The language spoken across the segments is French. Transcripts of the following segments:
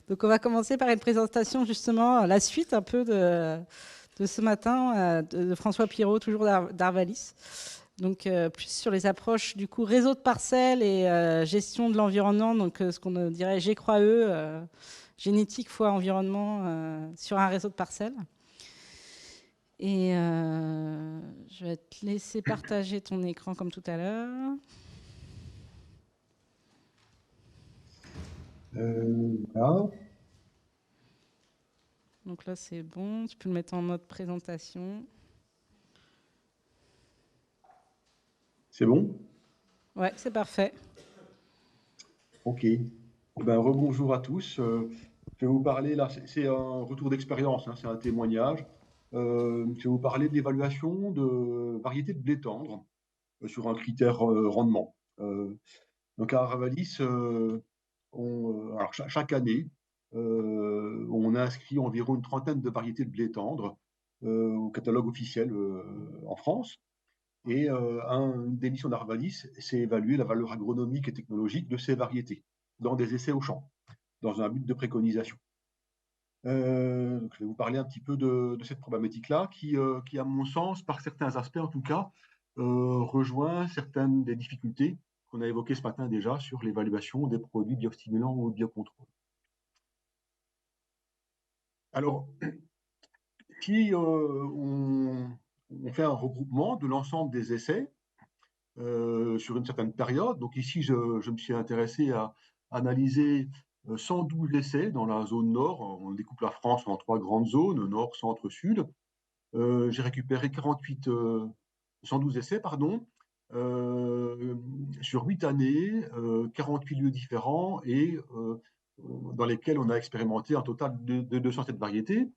Donc, on va commencer par une présentation, justement, la suite un peu de ce matin, de François Pirot, toujours d'Arvalis. Donc, plus sur les approches, du coup, réseau de parcelles et gestion de l'environnement, donc ce qu'on dirait G-Croix-E, génétique fois environnement sur un réseau de parcelles. Et je vais te laisser partager ton écran comme tout à l'heure. Voilà. Donc là, c'est bon. Tu peux le mettre en mode présentation. C'est bon? Ouais, c'est parfait. Ok. Rebonjour à tous. Je vais vous parler, là, c'est un retour d'expérience, hein, c'est un témoignage. Je vais vous parler de l'évaluation de variétés de blé tendre sur un critère rendement. Donc à Ravalis, chaque année, on inscrit environ une trentaine de variétés de blé tendre au catalogue officiel en France. Et une des missions d'Arvalis, c'est évaluer la valeur agronomique et technologique de ces variétés dans des essais au champ, dans un but de préconisation. Donc je vais vous parler un petit peu de cette problématique-là, qui, à mon sens, par certains aspects en tout cas, rejoint certaines des difficultés qu'on a évoquées ce matin déjà sur l'évaluation des produits biostimulants ou biocontrôle. Alors, si on fait un regroupement de l'ensemble des essais, sur une certaine période. Donc ici, je me suis intéressé à analyser 112 essais dans la zone nord. On découpe la France en trois grandes zones, nord, centre, sud. J'ai récupéré 112 essais, pardon, euh, sur 8 années, 48 lieux différents et dans lesquels on a expérimenté un total de 207 variétés.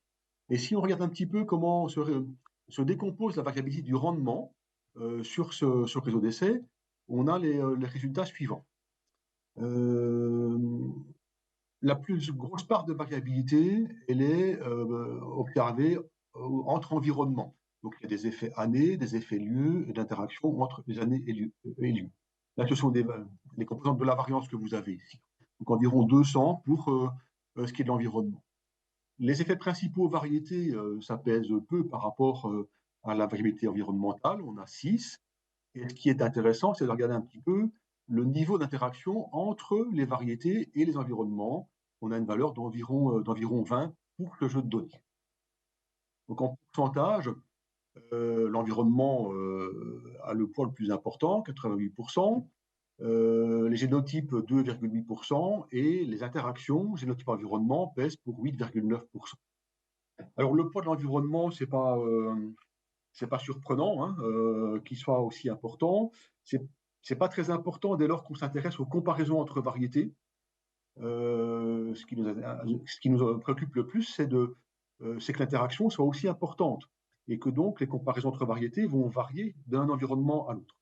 Et si on regarde un petit peu comment se décompose la variabilité du rendement sur réseau d'essai, on a les résultats suivants. Euh, la plus grosse part de variabilité, elle est observée entre environnements. Donc il y a des effets années, des effets lieux et d'interaction entre les années et lieux. Là, ce sont les composantes de la variance que vous avez ici. Donc environ 200 pour ce qui est de l'environnement. Les effets principaux variétés, ça pèse peu par rapport à la variabilité environnementale. On a 6. Et ce qui est intéressant, c'est de regarder un petit peu le niveau d'interaction entre les variétés et les environnements. On a une valeur d'environ 20 pour le jeu de données. Donc en pourcentage, l'environnement a le poids le plus important, 88%. Les génotypes 2,8% et les interactions génotype environnement pèsent pour 8,9%. Alors le poids de l'environnement, c'est pas surprenant hein, qu'il soit aussi important. C'est pas très important dès lors qu'on s'intéresse aux comparaisons entre variétés. Ce qui nous préoccupe le plus, c'est que l'interaction soit aussi importante et que donc les comparaisons entre variétés vont varier d'un environnement à l'autre.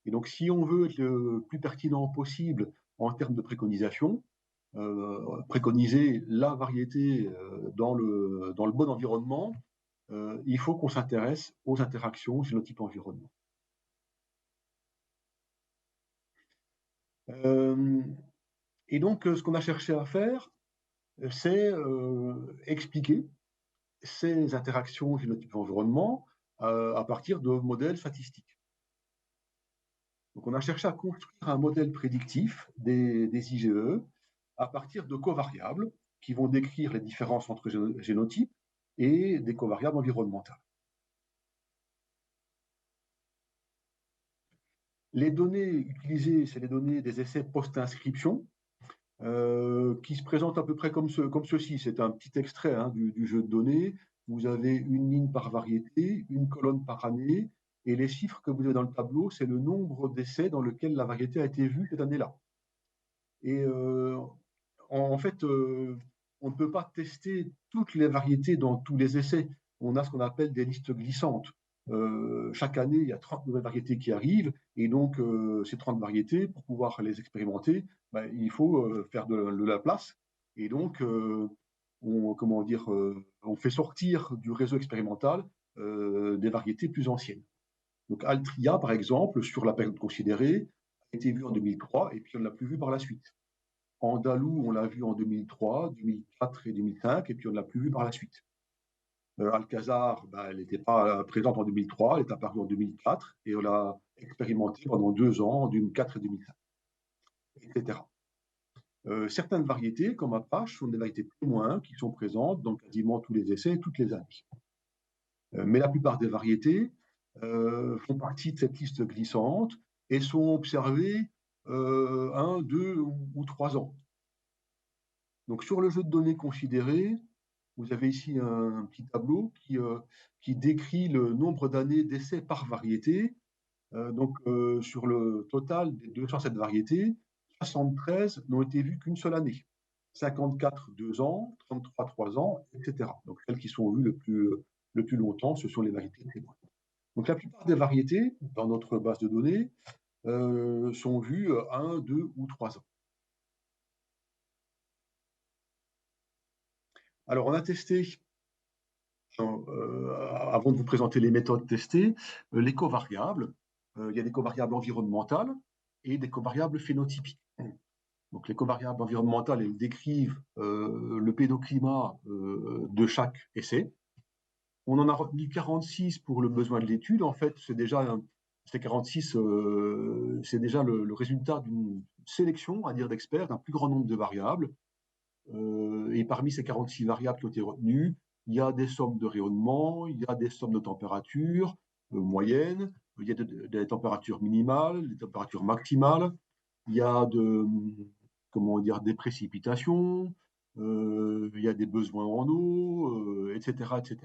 Et donc si on veut être le plus pertinent possible en termes de préconisation, préconiser la variété dans le bon environnement, il faut qu'on s'intéresse aux interactions génotype environnement. Euh, et donc, ce qu'on a cherché à faire, c'est expliquer ces interactions génotype environnement à partir de modèles statistiques. Donc, on a cherché à construire un modèle prédictif des IGE à partir de covariables qui vont décrire les différences entre génotypes et des covariables environnementales. Les données utilisées, c'est les données des essais post-inscription, qui se présentent à peu près comme ceci. C'est un petit extrait hein, du jeu de données. Vous avez une ligne par variété, une colonne par année, et les chiffres que vous avez dans le tableau, c'est le nombre d'essais dans lequel la variété a été vue cette année-là. Et en fait, on ne peut pas tester toutes les variétés dans tous les essais. On a ce qu'on appelle des listes glissantes. Chaque année, il y a 30 nouvelles variétés qui arrivent, et donc ces 30 variétés, pour pouvoir les expérimenter, ben, il faut faire de la place. Et donc, on fait sortir du réseau expérimental des variétés plus anciennes. Donc Altria, par exemple, sur la période considérée, a été vue en 2003, et puis on ne l'a plus vue par la suite. Andalou, on l'a vu en 2003, 2004 et 2005, et puis on ne l'a plus vu par la suite. Alcazar, ben, elle n'était pas présente en 2003, elle est apparue en 2004, et on l'a expérimentée pendant 2 ans, en 2004 et 2005, etc. Certaines variétés, comme Apache, sont des variétés témoins qui sont présentes dans quasiment tous les essais toutes les années. Mais la plupart des variétés font partie de cette liste glissante et sont observées 1, 2 ou 3 ans. Donc sur le jeu de données considéré, vous avez ici un petit tableau qui décrit le nombre d'années d'essais par variété. Sur le total des 207 variétés, 73 n'ont été vues qu'une seule année. 54, 2 ans, 33, 3 ans, etc. Donc celles qui sont vues le plus longtemps, ce sont les variétés témoins. Donc la plupart des variétés dans notre base de données sont vues 1, 2 ou 3 ans. Alors on a testé, avant de vous présenter les méthodes testées, les covariables. Il y a des covariables environnementales et des covariables phénotypiques. Donc les covariables environnementales, elles décrivent le pédoclimat de chaque essai. On en a retenu 46 pour le besoin de l'étude. En fait, ces 46, c'est déjà le résultat d'une sélection, on va dire, d'experts, d'un plus grand nombre de variables. Et parmi ces 46 variables qui ont été retenues, il y a des sommes de rayonnement, il y a des sommes de température moyenne, il y a des températures minimales, des températures maximales, il y a des précipitations, il y a des besoins en eau, etc., etc.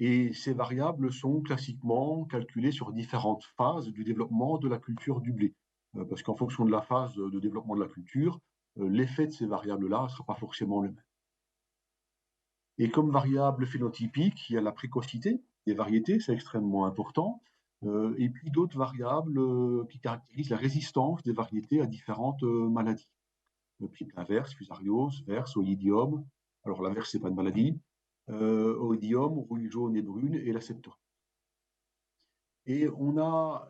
Et ces variables sont classiquement calculées sur différentes phases du développement de la culture du blé. Parce qu'en fonction de la phase de développement de la culture, l'effet de ces variables-là ne sera pas forcément le même. Et comme variable phénotypique, il y a la précocité des variétés, c'est extrêmement important, et puis d'autres variables qui caractérisent la résistance des variétés à différentes maladies. Type l'inverse, fusariose, verse, oïdium. Alors l'inverse, ce n'est pas une maladie. Oïdium, rouille jaune et brune, et la septorie. Et on a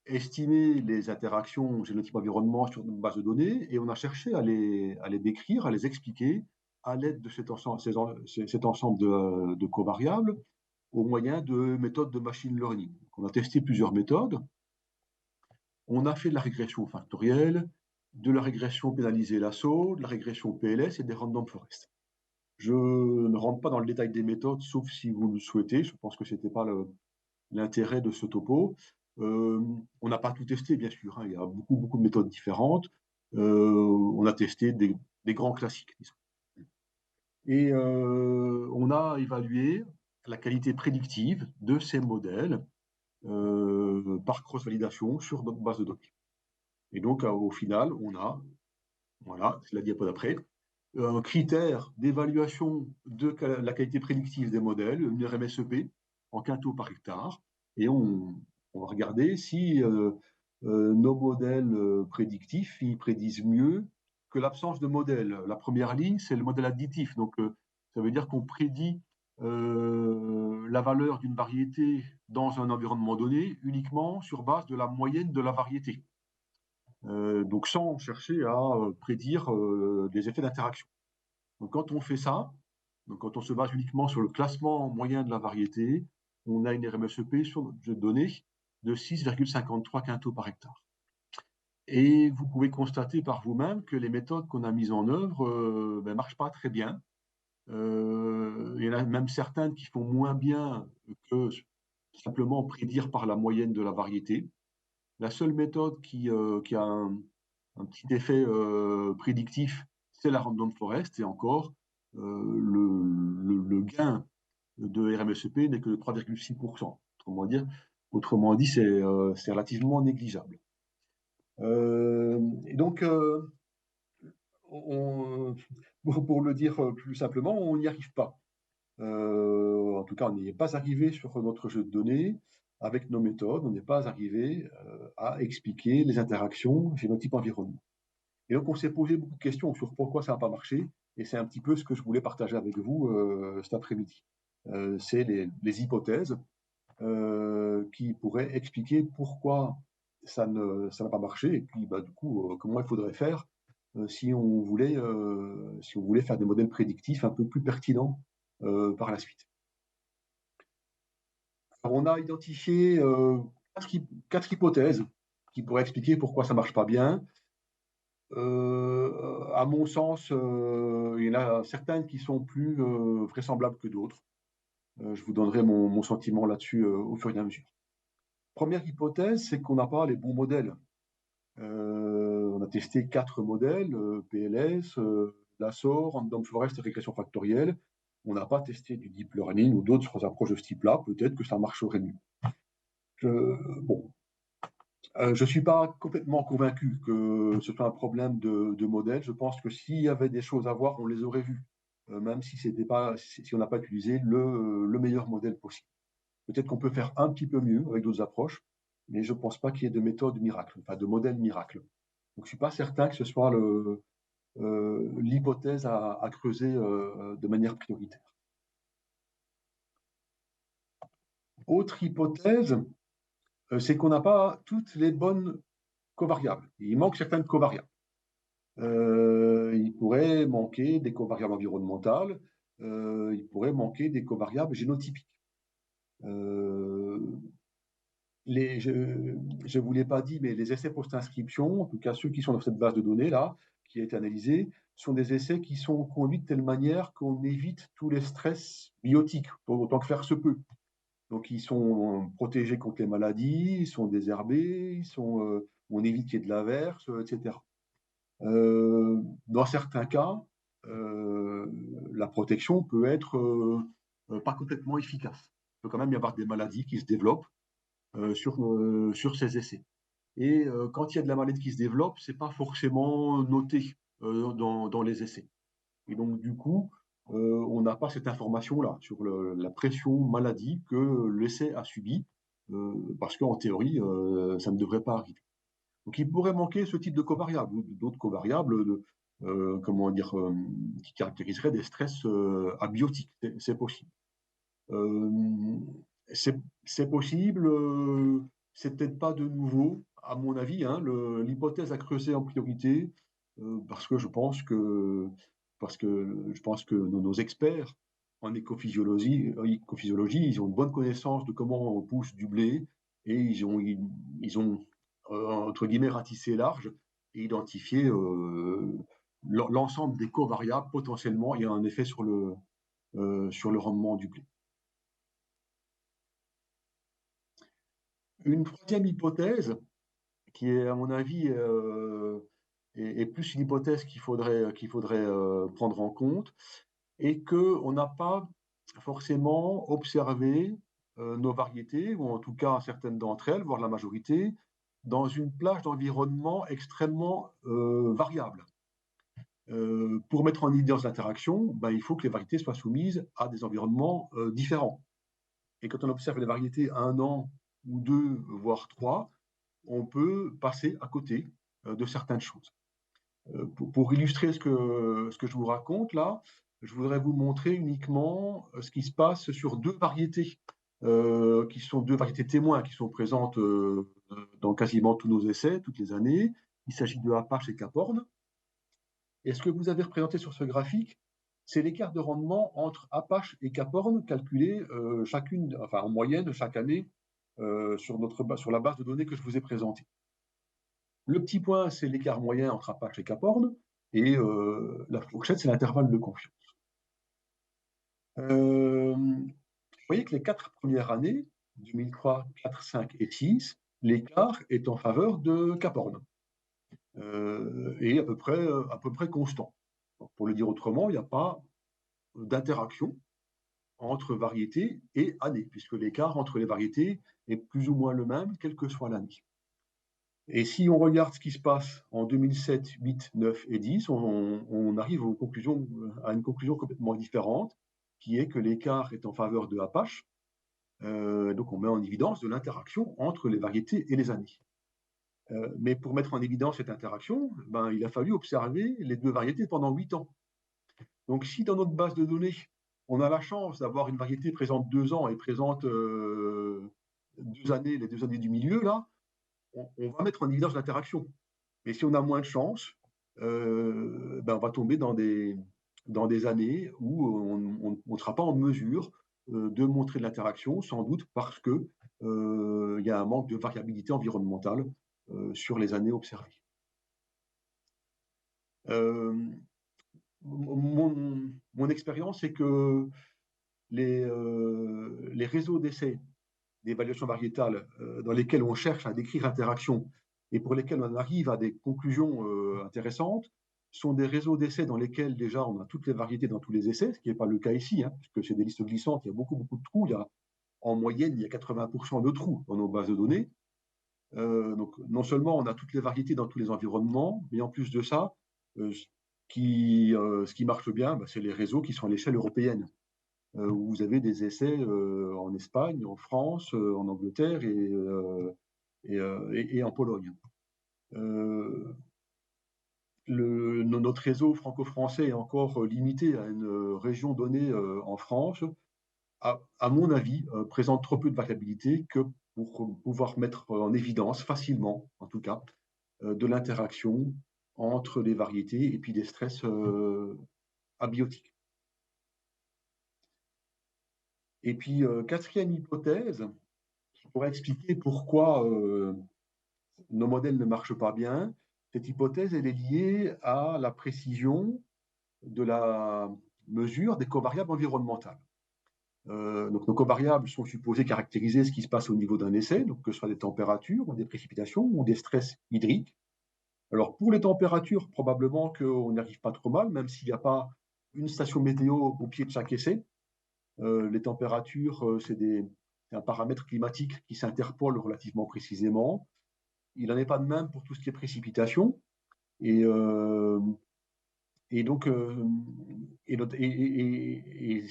estimé les interactions génotype-environnement sur une base de données, et on a cherché à les décrire, à les expliquer à l'aide de cet ensemble de covariables au moyen de méthodes de machine learning. On a testé plusieurs méthodes. On a fait de la régression factorielle, de la régression pénalisée-lasso, de la régression PLS et des random forest. Je ne rentre pas dans le détail des méthodes, sauf si vous le souhaitez. Je pense que ce n'était pas l'intérêt de ce topo. On n'a pas tout testé, bien sûr. Il y a beaucoup de méthodes différentes. On a testé des grands classiques, disons. Et on a évalué la qualité prédictive de ces modèles par cross-validation sur notre base de données. Et donc, au final, on a, voilà, c'est la diapo d'après, un critère d'évaluation de la qualité prédictive des modèles, une RMSEP, en quintaux par hectare, et on va regarder si nos modèles prédictifs ils prédisent mieux que l'absence de modèle. La première ligne, c'est le modèle additif, donc ça veut dire qu'on prédit la valeur d'une variété dans un environnement donné uniquement sur base de la moyenne de la variété. Donc sans chercher à prédire des effets d'interaction. Donc quand on fait ça, donc quand on se base uniquement sur le classement moyen de la variété, on a une RMSEP sur notre jeu de données de 6,53 quintaux par hectare. Et vous pouvez constater par vous-même que les méthodes qu'on a mises en œuvre ne marchent pas très bien. Il y en a même certaines qui font moins bien que simplement prédire par la moyenne de la variété. La seule méthode qui a un petit effet prédictif, c'est la random forest, et encore, le gain de RMSEP n'est que de 3,6%. Autrement dit, c'est relativement négligeable. Et donc, pour le dire plus simplement, on n'y arrive pas. En tout cas, on n'y est pas arrivé sur notre jeu de données. Avec nos méthodes, on n'est pas arrivé à expliquer les interactions génotype-environnement. Et donc, on s'est posé beaucoup de questions sur pourquoi ça n'a pas marché. Et c'est un petit peu ce que je voulais partager avec vous cet après-midi. C'est les hypothèses qui pourraient expliquer pourquoi ça n'a pas marché. Et puis, bah, du coup, comment il faudrait faire si on voulait faire des modèles prédictifs un peu plus pertinents par la suite. Alors, on a identifié quatre hypothèses qui pourraient expliquer pourquoi ça ne marche pas bien. À mon sens, il y en a certaines qui sont plus vraisemblables que d'autres. Je vous donnerai mon sentiment là-dessus au fur et à mesure. Première hypothèse, c'est qu'on n'a pas les bons modèles. On a testé 4 modèles, PLS, Lasso, Random Forest et régression factorielle. On n'a pas testé du deep learning ou d'autres approches de ce type-là. Peut-être que ça marcherait mieux. Bon, je ne suis pas complètement convaincu que ce soit un problème de modèle. Je pense que s'il y avait des choses à voir, on les aurait vues, même si on n'a pas utilisé le meilleur modèle possible. Peut-être qu'on peut faire un petit peu mieux avec d'autres approches, mais je ne pense pas qu'il y ait de méthode miracle, enfin de modèle miracle. Donc, je ne suis pas certain que ce soit l'hypothèse à creuser de manière prioritaire. Autre hypothèse, c'est qu'on n'a pas toutes les bonnes covariables. Il manque certaines covariables. Il pourrait manquer des covariables environnementales, il pourrait manquer des covariables génotypiques. Je ne vous l'ai pas dit, mais les essais post-inscription, en tout cas ceux qui sont dans cette base de données-là, qui a été analysée, sont des essais qui sont conduits de telle manière qu'on évite tous les stress biotiques, autant que faire se peut. Donc, ils sont protégés contre les maladies, ils sont désherbés, on évite qu'il y ait de l'averse, etc. Dans certains cas, la protection peut être pas complètement efficace. Il peut quand même y avoir des maladies qui se développent sur ces essais. Et quand il y a de la maladie qui se développe, c'est pas forcément noté dans les essais. Et donc, du coup, on n'a pas cette information-là sur la pression maladie que l'essai a subie, parce qu'en théorie, ça ne devrait pas arriver. Donc, il pourrait manquer ce type de covariables ou d'autres covariables qui caractériseraient des stress abiotiques. C'est possible. C'est possible, c'est peut-être pas de nouveau, à mon avis, hein, l'hypothèse à creuser en priorité, parce que je pense que nos experts en écophysiologie, ils ont une bonne connaissance de comment on pousse du blé et ils ont entre guillemets ratissé large et identifié l'ensemble des covariables potentiellement ayant un effet sur le rendement du blé. Une troisième hypothèse, qui est à mon avis est plus une hypothèse qu'il faudrait prendre en compte, est qu'on n'a pas forcément observé nos variétés, ou en tout cas certaines d'entre elles, voire la majorité, dans une plage d'environnement extrêmement variable. Pour mettre en évidence l'interaction, ben, il faut que les variétés soient soumises à des environnements différents. Et quand on observe les variétés à 1 an ou 2, voire 3, on peut passer à côté de certaines choses. Pour illustrer ce que je vous raconte là, je voudrais vous montrer uniquement ce qui se passe sur 2 variétés, qui sont 2 variétés témoins qui sont présentes dans quasiment tous nos essais, toutes les années. Il s'agit de Apache et Caporne. Et ce que vous avez représenté sur ce graphique, c'est l'écart de rendement entre Apache et Caporne calculé en moyenne chaque année sur la base de données que je vous ai présentée. Le petit point, c'est l'écart moyen entre Apache et Caporne, et la fourchette, c'est l'intervalle de confiance. Vous voyez que les 4 premières années, 2003, 4, 5 et 6, l'écart est en faveur de Caporne, et à peu près constant. Donc, pour le dire autrement, il n'y a pas d'interaction entre variétés et années, puisque l'écart entre les variétés est plus ou moins le même, quelle que soit l'année. Et si on regarde ce qui se passe en 2007, 8, 9 et 10, on arrive à une conclusion complètement différente, qui est que l'écart est en faveur de Apache. Donc on met en évidence de l'interaction entre les variétés et les années. Mais pour mettre en évidence cette interaction, ben, il a fallu observer les 2 variétés pendant 8 ans. Donc si dans notre base de données, on a la chance d'avoir une variété présente 2 ans et présente 2 années, les 2 années du milieu, là, on va mettre en évidence l'interaction. Mais si on a moins de chance, on va tomber dans des années où on ne sera pas en mesure de montrer de l'interaction, sans doute parce que il y a un manque de variabilité environnementale sur les années observées. Mon expérience, c'est que les réseaux d'essais d'évaluation variétale dans lesquels on cherche à décrire l'interaction et pour lesquels on arrive à des conclusions intéressantes sont des réseaux d'essais dans lesquels déjà on a toutes les variétés dans tous les essais, ce qui n'est pas le cas ici, hein, puisque c'est des listes glissantes, il y a beaucoup de trous, en moyenne il y a 80% de trous dans nos bases de données. Donc non seulement on a toutes les variétés dans tous les environnements, mais en plus de ça, ce qui marche bien, c'est les réseaux qui sont à l'échelle européenne, où vous avez des essais en Espagne, en France, en Angleterre et en Pologne. Notre réseau franco-français est encore limité à une région donnée en France, à mon avis, présente trop peu de variabilité que pour pouvoir mettre en évidence facilement, en tout cas, de l'interaction entre les variétés et puis des stress abiotiques. Et puis, quatrième hypothèse, qui pourrait expliquer pourquoi nos modèles ne marchent pas bien, cette hypothèse, elle est liée à la précision de la mesure des covariables environnementales. Donc, nos covariables sont supposés caractériser ce qui se passe au niveau d'un essai, donc que ce soit des températures, ou des précipitations, ou des stress hydriques. Alors, pour les températures, probablement qu'on n'y arrive pas trop mal, même s'il n'y a pas une station météo au pied de chaque essai. Les températures, c'est un paramètre climatique qui s'interpole relativement précisément. Il n'en est pas de même pour tout ce qui est précipitation. Et donc, ce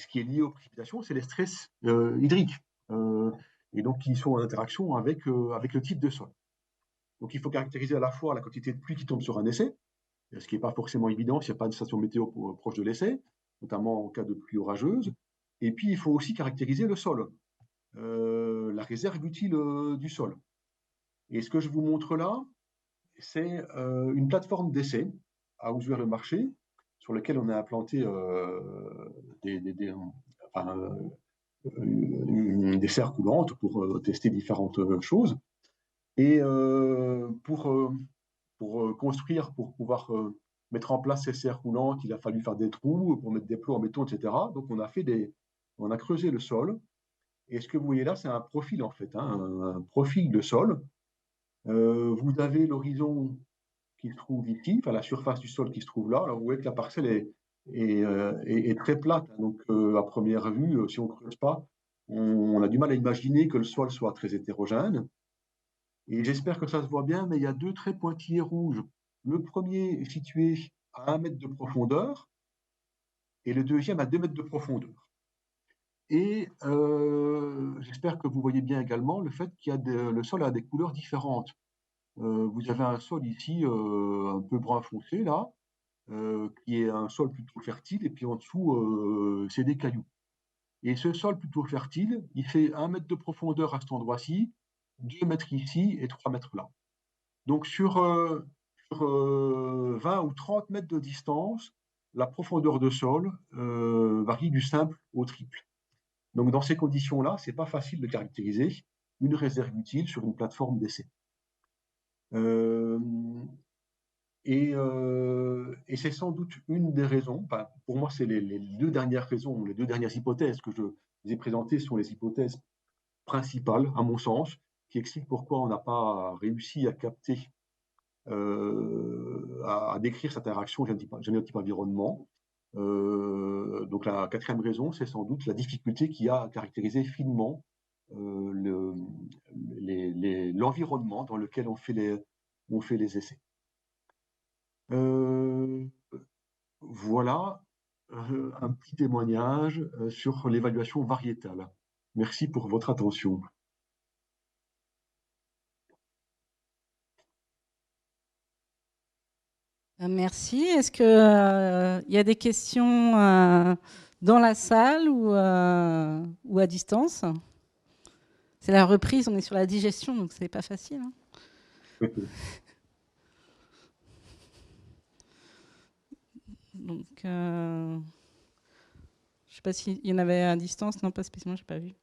qui est lié aux précipitations, c'est les stress hydriques, et donc qui sont en interaction avec le type de sol. Donc, il faut caractériser à la fois la quantité de pluie qui tombe sur un essai, ce qui n'est pas forcément évident s'il n'y a pas de station météo proche de l'essai, notamment en cas de pluie orageuse. Et puis, il faut aussi caractériser le sol, la réserve utile du sol. Et ce que je vous montre là, c'est une plateforme d'essai à Ouzouer-le-Marché, sur laquelle on a implanté des serres coulantes pour tester différentes choses. Et pour construire, pour pouvoir mettre en place ces serres roulantes, il a fallu faire des trous pour mettre des plots en béton, etc. Donc on a creusé le sol. Et ce que vous voyez là, c'est un profil en fait, hein, un profil de sol. Vous avez l'horizon qui se trouve ici, enfin la surface du sol qui se trouve là. Alors vous voyez que la parcelle est très plate, hein, donc à première vue, si on ne creuse pas, on a du mal à imaginer que le sol soit très hétérogène. Et j'espère que ça se voit bien, mais il y a deux traits pointillés rouges. Le premier est situé à 1 mètre de profondeur et le deuxième à 2 mètres de profondeur. Et j'espère que vous voyez bien également le fait qu'il y a le sol a des couleurs différentes. Vous avez un sol ici un peu brun foncé, là, qui est un sol plutôt fertile, et puis en dessous, c'est des cailloux. Et ce sol plutôt fertile, il fait 1 mètre de profondeur à cet endroit-ci, 2 mètres ici et 3 mètres là. Donc sur 20 ou 30 mètres de distance, la profondeur de sol varie du simple au triple. Donc dans ces conditions-là, ce n'est pas facile de caractériser une réserve utile sur une plateforme d'essai. Et c'est sans doute une des raisons, pour moi c'est les deux dernières raisons, les deux dernières hypothèses que je vous ai présentées sont les hypothèses principales, à mon sens, qui expliquent pourquoi on n'a pas réussi à capter, à décrire cette interaction génotype-environnement. Donc la quatrième raison, c'est sans doute la difficulté qu'il y a à caractériser finement l'environnement dans lequel on fait les essais. Voilà un petit témoignage sur l'évaluation variétale. Merci pour votre attention. Merci. Est-ce qu'il y a des questions dans la salle ou à distance? C'est la reprise, on est sur la digestion, donc ce n'est pas facile. Hein. Donc, je ne sais pas s'il y en avait à distance. Non, pas spécialement, je n'ai pas vu.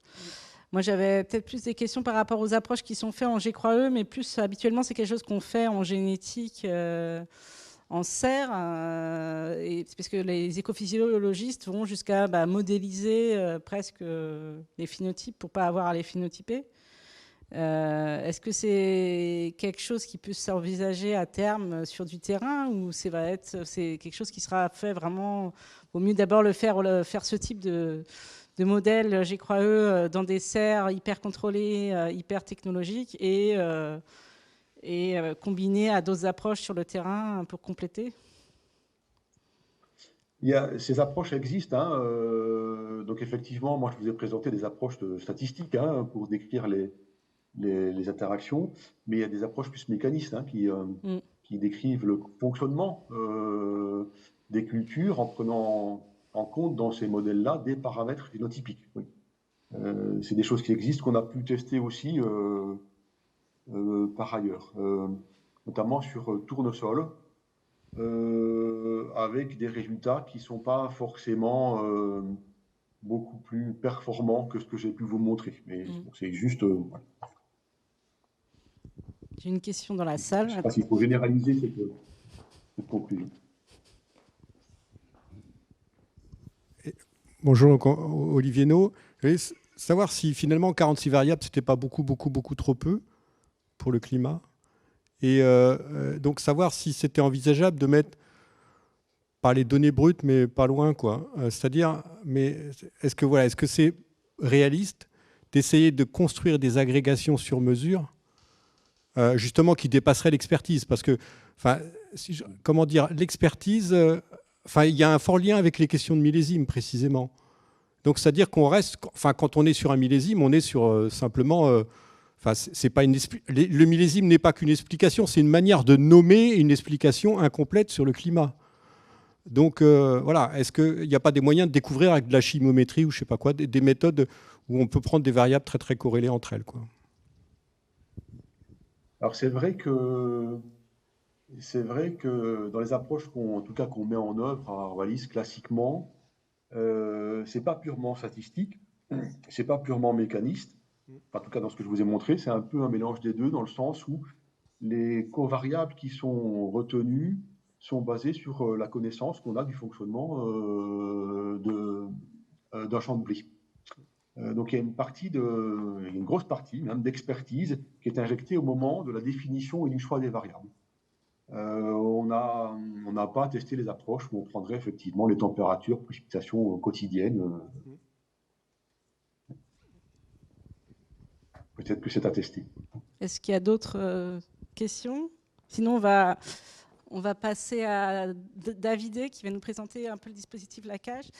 Moi, j'avais peut-être plus des questions par rapport aux approches qui sont faites en G3E, mais plus habituellement, c'est quelque chose qu'on fait en génétique, en serre, et c'est parce que les écophysiologistes vont jusqu'à modéliser presque les phénotypes pour ne pas avoir à les phénotyper. Est-ce que c'est quelque chose qui peut s'envisager à terme sur du terrain, ou c'est quelque chose qui sera fait vraiment, vaut mieux d'abord faire ce type de modèle G3E dans des serres hyper contrôlées, hyper technologiques, et combiné à d'autres approches sur le terrain pour compléter? Ces approches existent, hein, donc effectivement, moi je vous ai présenté des approches statistiques, hein, pour décrire les interactions, mais il y a des approches plus mécanistes, hein, qui décrivent le fonctionnement des cultures en prenant en compte dans ces modèles-là des paramètres phénotypiques. Oui. C'est des choses qui existent, qu'on a pu tester aussi par ailleurs, notamment sur tournesol, avec des résultats qui ne sont pas forcément beaucoup plus performants que ce que j'ai pu vous montrer. Mais bon, c'est juste... voilà. J'ai une question dans la salle. Je ne sais pas s'il faut généraliser cette conclusion. Bonjour, donc, Olivier No. Je voulais savoir si finalement 46 variables, c'était pas beaucoup trop peu pour le climat. Et donc savoir si c'était envisageable de mettre par les données brutes, mais pas loin, quoi. C'est-à-dire, mais est-ce que c'est réaliste d'essayer de construire des agrégations sur mesure, justement, qui dépasseraient l'expertise? Parce que, comment dire, l'expertise, il y a un fort lien avec les questions de millésime, précisément. Donc, c'est-à-dire qu'on reste, quand on est sur un millésime, on est sur simplement... c'est pas le millésime n'est pas qu'une explication, c'est une manière de nommer une explication incomplète sur le climat. Donc, voilà, est-ce qu'il n'y a pas des moyens de découvrir avec de la chimiométrie ou je sais pas quoi, des méthodes où on peut prendre des variables très, très corrélées entre elles, quoi? Alors, c'est vrai que dans les approches en tout cas qu'on met en œuvre à Arvalis classiquement, c'est pas purement statistique, c'est pas purement mécaniste. En tout cas, dans ce que je vous ai montré, c'est un peu un mélange des deux, dans le sens où les covariables qui sont retenues sont basées sur la connaissance qu'on a du fonctionnement d'un champ de Brie. Donc il y a une grosse partie même d'expertise qui est injectée au moment de la définition et du choix des variables. On n'a pas testé les approches où on prendrait effectivement les températures, précipitations quotidiennes. Peut-être que c'est à tester. Est-ce qu'il y a d'autres questions? Sinon, on va passer à Davidé qui va nous présenter un peu le dispositif LaCage.